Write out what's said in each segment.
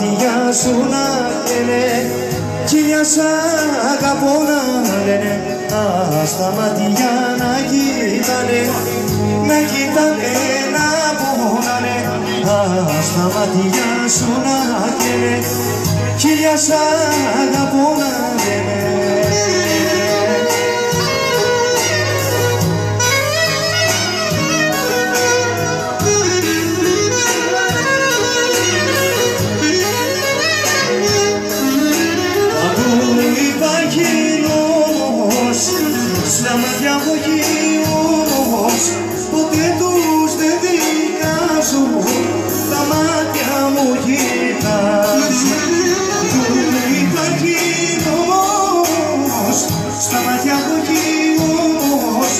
μάτια σου να λένε χίλια σ' αγαπώ να λένε. Στα μάτια να κοιτάνε, να κοιτάνε, να πονάνε. Στα μάτια σου να λένε χίλια σ' αγαπώ να λένε. Στα μάτια μου γύρος, ποτέ τους δεν δικάζω, τα μάτια μου κοιτάζουν. Υπάρχει όμως, στα μάτια μου γύρος,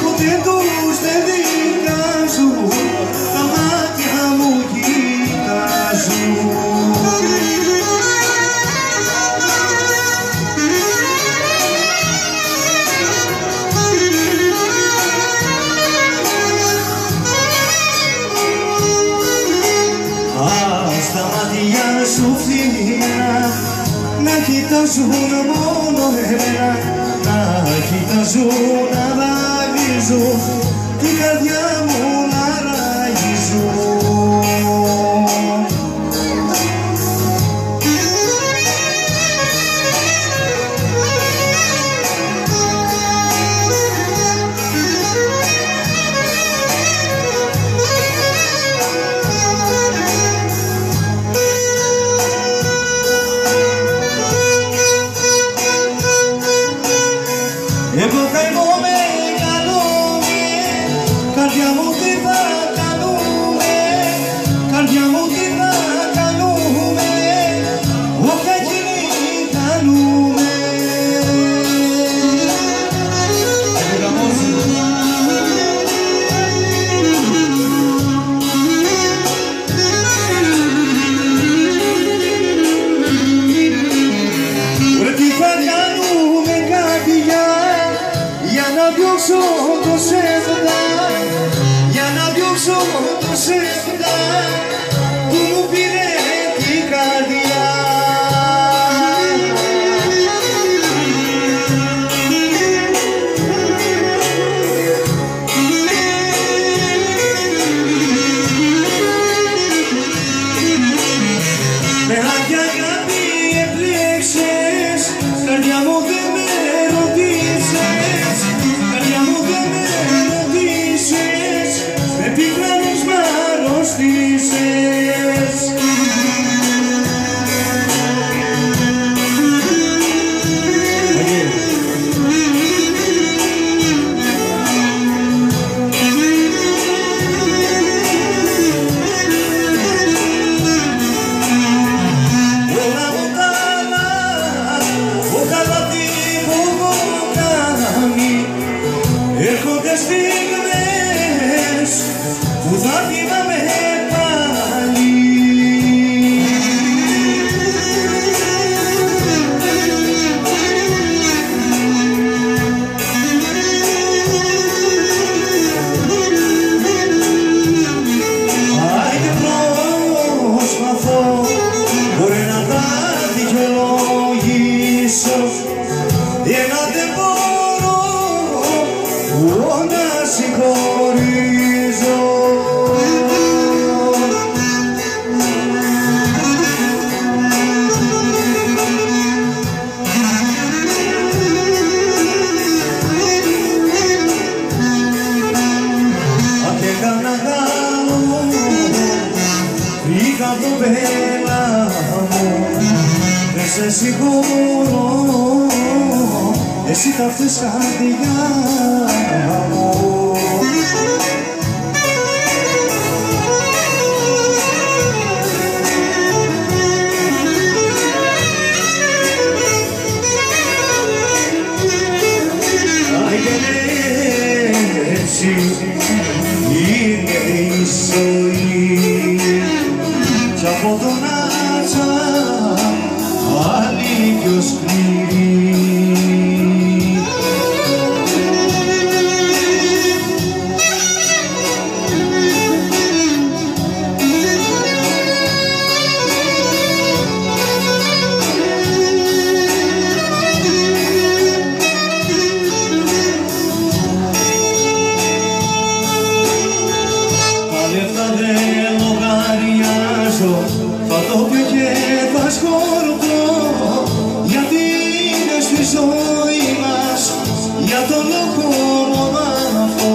ποτέ τους δεν δικάζω, τα μάτια μου κοιτάζουν. Στα μάτια σου φθηνά, να κοιτάζουν μόνο εμένα, να κοιτάζουν να δακρύζουν, την καρδιά μου να ραγίζουν. Εγώ καημόμαι, καλούμε, καρδιά μου τι θα κάνουμε, καρδιά μου τι θα κάνουμε, όποια γίνει κάνουμε. Ρε τι θα κάνουμε καρδιά, για να διώξω το σέφτα, για να διώξω το σέφτα που μου πήρε την καρδιά. Με άδεια αγάπη επλέξες, καρδιά μου δεν με ρωτήσες, καρδιά μου δεν με ρωτήσες, με πικράνεις μ' αρρώστησες. Όλα μου καλά, ο καλάτι που έχω κάνει, έρχονται στιγμές που θα θυμάμαι πάλι. Άιντε προσπαθώ, μπορεί να τα δικαιολογήσω, ένα δεν μπορώ να συγχωρίζω. Αν και έκανα γάμο, βρήκα το πέλα μου, δεν σε συγχωρώ, εσύ θα φταίς καρδιά μου. Έτσι είναι η ζωή κι από τον άτσα άλλη πιο σκληρή. και θα σκορπώ, γιατί είναι στη ζωή μας για τον λόγο μόνο αυτό.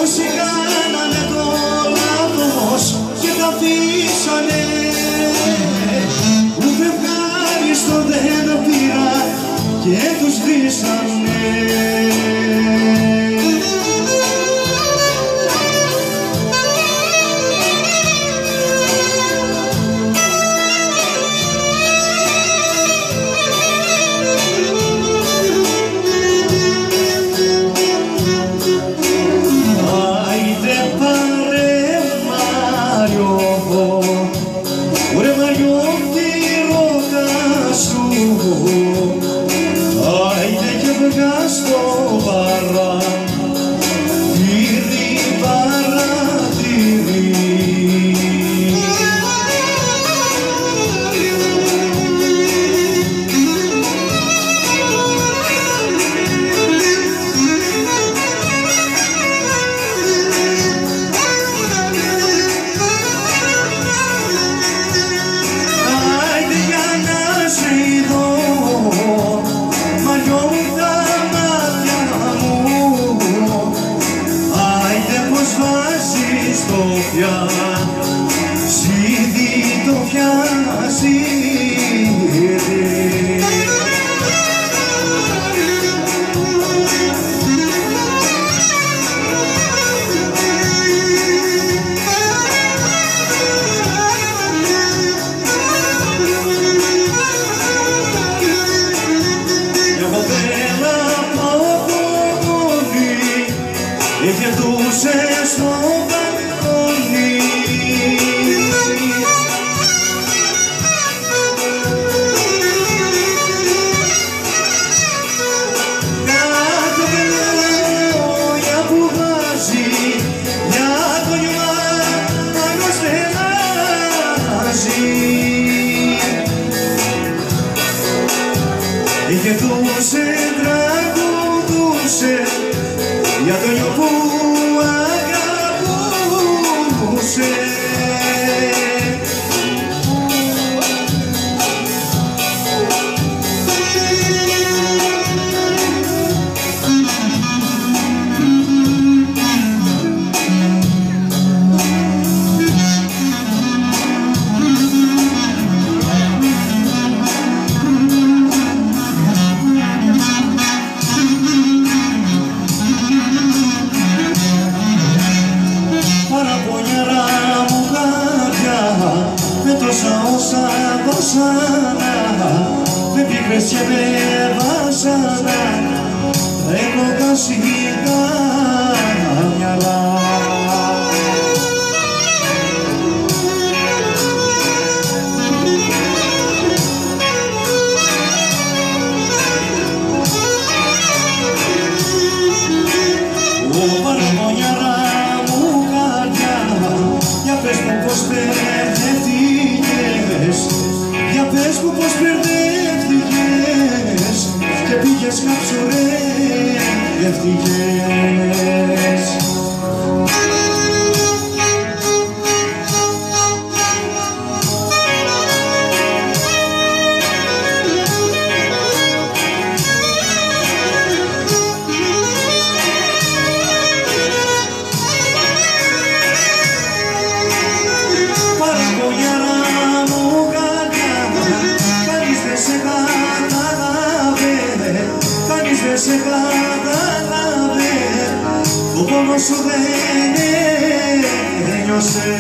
Όσοι κάνανε το λάθος και τα αφήσανε, ούτε ευχάριστο δεν πήρα και τους βρίσανε. Στο παρά, τύρι παρατήρι. Άιντε για να σε δω, μαλλιό μου τα μάτια μου, άιντε πως βάζεις το πια, σίδι το πιάζει. Γευτούσε στο μπαλκόνι, κάθε λόγια που βάζει για το νιώμα πάνω στενάζει. Γευτούσε, τραγουδούσε για το νιό που αγαπούσε. Όσα δώσανα, με πίκρες και με βάσανα, έχω χάσει τα μυαλά. Παραπονιάρα μου καρδιά, για πες μου πως για πες μου πως μπερδεύτηκες και πήγες καψουρεύτηκες. Σε κατάλαβε, ο πόνος σου δεν ένιωσε.